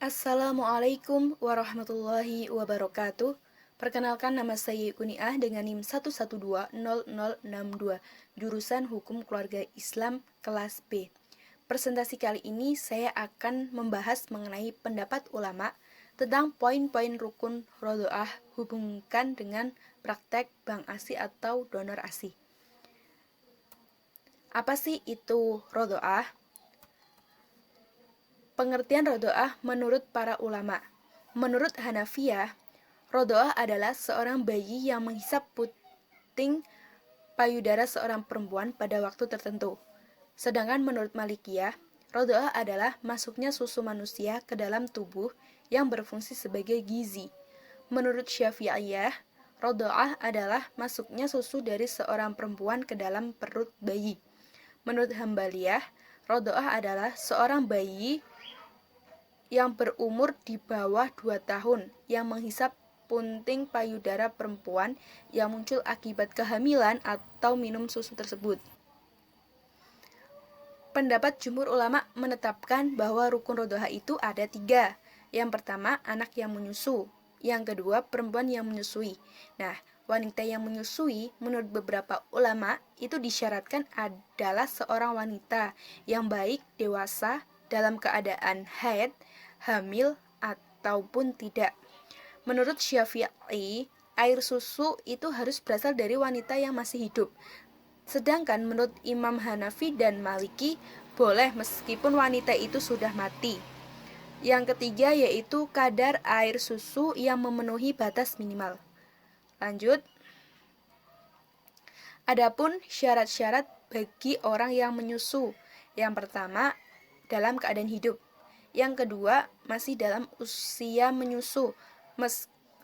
Assalamualaikum warahmatullahi wabarakatuh. Perkenalkan, nama saya Kuniah dengan NIM 1120062, jurusan Hukum Keluarga Islam kelas B. Presentasi kali ini saya akan membahas mengenai pendapat ulama tentang poin-poin rukun rodoah hubungkan dengan praktek bank ASI atau donor ASI. Apa sih itu rodoah? Pengertian rodoah menurut para ulama. Menurut Hanafiyah, rodoah adalah seorang bayi yang menghisap puting payudara seorang perempuan pada waktu tertentu. Sedangkan menurut Malikiyah, rodoah adalah masuknya susu manusia ke dalam tubuh yang berfungsi sebagai gizi. Menurut Syafi'iyah, rodoah adalah masuknya susu dari seorang perempuan ke dalam perut bayi. Menurut Hambaliyah, rodoah adalah seorang bayi yang berumur di bawah 2 tahun yang menghisap punting payudara perempuan yang muncul akibat kehamilan atau minum susu tersebut. Pendapat jumhur ulama menetapkan bahwa rukun rodoah itu ada 3. Yang pertama, anak yang menyusu. Yang kedua, perempuan yang menyusui. Nah, wanita yang menyusui menurut beberapa ulama itu disyaratkan adalah seorang wanita yang baik dewasa dalam keadaan haid, hamil, ataupun tidak. Menurut Syafi'i, air susu itu harus berasal dari wanita yang masih hidup. Sedangkan menurut Imam Hanafi dan Maliki, boleh meskipun wanita itu sudah mati. Yang ketiga yaitu kadar air susu yang memenuhi batas minimal. Lanjut. Adapun syarat-syarat bagi orang yang menyusu. Yang pertama, dalam keadaan hidup. Yang kedua, masih dalam usia menyusu.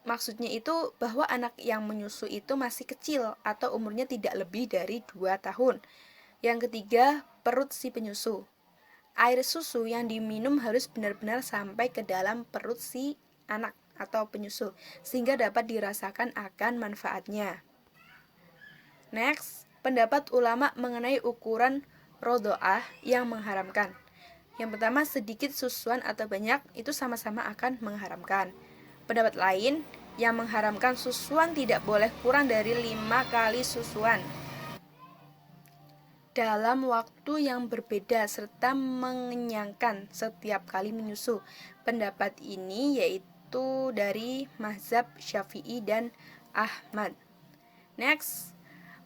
Maksudnya itu bahwa anak yang menyusu itu masih kecil atau umurnya tidak lebih dari 2 tahun. Yang ketiga, perut si penyusu. Air susu yang diminum harus benar-benar sampai ke dalam perut si anak atau penyusu, sehingga dapat dirasakan akan manfaatnya. Next, pendapat ulama mengenai ukuran rodoah yang mengharamkan. Yang pertama, sedikit susuan atau banyak itu sama-sama akan mengharamkan. Pendapat lain yang mengharamkan susuan tidak boleh kurang dari 5 kali susuan dalam waktu yang berbeda serta mengenyangkan setiap kali menyusu. Pendapat ini yaitu dari mazhab Syafi'i dan Ahmad. Next,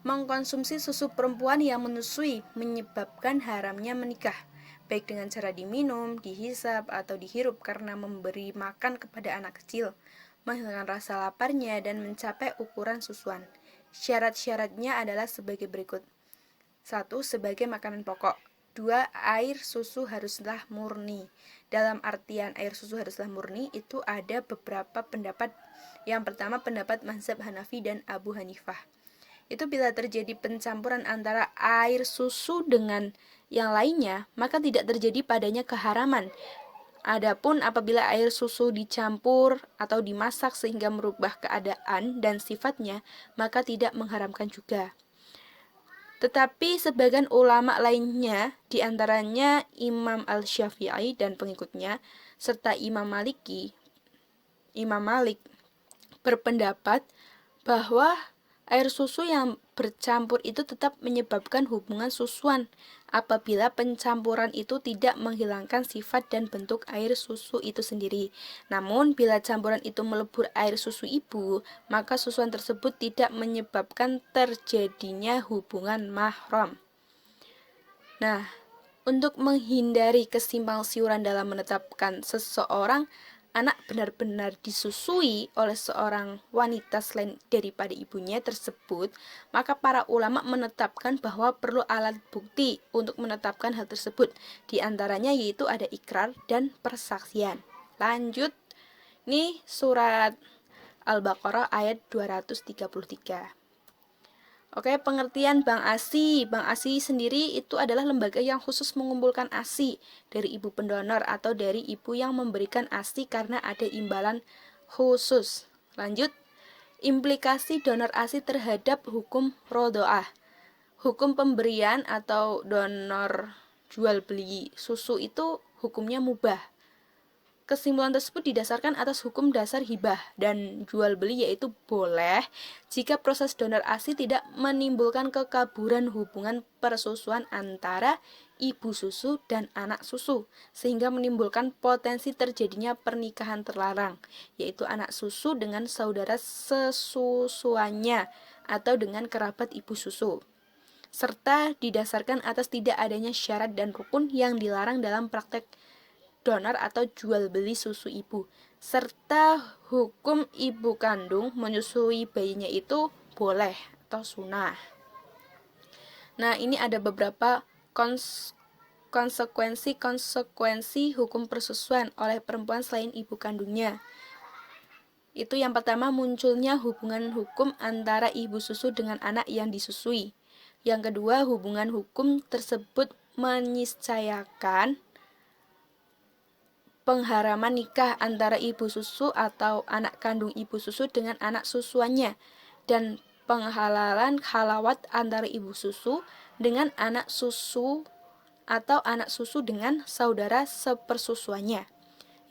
mengkonsumsi susu perempuan yang menyusui menyebabkan haramnya menikah, baik dengan cara diminum, dihisap, atau dihirup karena memberi makan kepada anak kecil, menghilangkan rasa laparnya, dan mencapai ukuran susuan. Syarat-syaratnya adalah sebagai berikut. 1. Sebagai makanan pokok. 2. Air susu haruslah murni. Dalam artian air susu haruslah murni itu ada beberapa pendapat. Yang pertama, pendapat mazhab Hanafi dan Abu Hanifah. Itu bila terjadi pencampuran antara air susu dengan yang lainnya, maka tidak terjadi padanya keharaman. Adapun apabila air susu dicampur atau dimasak sehingga merubah keadaan dan sifatnya, maka tidak mengharamkan juga. Tetapi sebagian ulama lainnya, diantaranya Imam Al-Syafi'i dan pengikutnya, serta Imam Malik berpendapat bahwa air susu yang bercampur itu tetap menyebabkan hubungan susuan apabila pencampuran itu tidak menghilangkan sifat dan bentuk air susu itu sendiri. Namun, bila campuran itu melebur air susu ibu, maka susuan tersebut tidak menyebabkan terjadinya hubungan mahram. Nah, untuk menghindari kesimpang siuran dalam menetapkan seseorang anak benar-benar disusui oleh seorang wanita selain daripada ibunya tersebut, maka para ulama menetapkan bahwa perlu alat bukti untuk menetapkan hal tersebut. Di antaranya yaitu ada ikrar dan persaksian. Lanjut, ini surat Al-Baqarah ayat 233. Oke, pengertian Bank ASI. Bank ASI sendiri itu adalah lembaga yang khusus mengumpulkan ASI dari ibu pendonor atau dari ibu yang memberikan ASI karena ada imbalan khusus. Lanjut, implikasi donor ASI terhadap hukum rodoah. Hukum pemberian atau donor jual beli susu itu hukumnya mubah. Kesimpulan tersebut didasarkan atas hukum dasar hibah dan jual beli, yaitu boleh jika proses donor ASI tidak menimbulkan kekaburan hubungan persusuan antara ibu susu dan anak susu, sehingga menimbulkan potensi terjadinya pernikahan terlarang, yaitu anak susu dengan saudara sesusuannya atau dengan kerabat ibu susu, serta didasarkan atas tidak adanya syarat dan rukun yang dilarang dalam praktek donor atau jual beli susu ibu, serta hukum ibu kandung menyusui bayinya itu boleh atau sunnah. Nah, ini ada beberapa konsekuensi hukum persusuan oleh perempuan selain ibu kandungnya. Itu yang pertama, munculnya hubungan hukum antara ibu susu dengan anak yang disusui. Yang kedua, hubungan hukum tersebut meniscayakan pengharaman nikah antara ibu susu atau anak kandung ibu susu dengan anak susuannya, dan penghalalan khalawat antara ibu susu dengan anak susu atau anak susu dengan saudara sepersusuannya.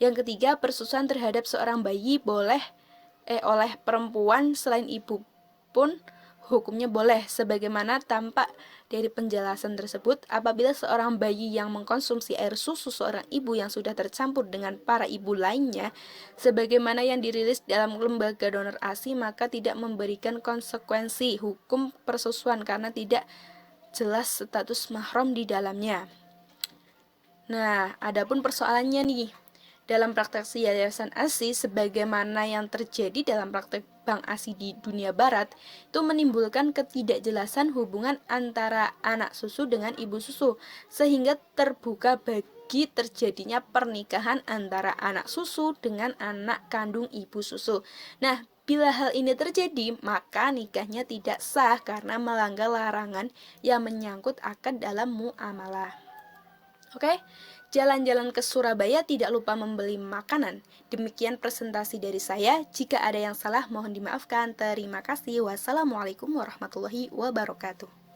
Yang ketiga, persusuan terhadap seorang bayi oleh perempuan selain ibu pun hukumnya boleh, sebagaimana tampak dari penjelasan tersebut. Apabila seorang bayi yang mengkonsumsi air susu seorang ibu yang sudah tercampur dengan para ibu lainnya, sebagaimana yang dirilis dalam lembaga donor ASI, maka tidak memberikan konsekuensi hukum persusuan karena tidak jelas status mahram di dalamnya. Nah, adapun persoalannya nih, dalam praktek yayasan ASI, sebagaimana yang terjadi dalam praktek bank ASI di dunia barat, itu menimbulkan ketidakjelasan hubungan antara anak susu dengan ibu susu, sehingga terbuka bagi terjadinya pernikahan antara anak susu dengan anak kandung ibu susu. Nah, bila hal ini terjadi, maka nikahnya tidak sah karena melanggar larangan yang menyangkut akad dalam muamalah. Oke, jalan-jalan ke Surabaya tidak lupa membeli makanan. Demikian presentasi dari saya. Jika ada yang salah, mohon dimaafkan. Terima kasih. Wassalamualaikum warahmatullahi wabarakatuh.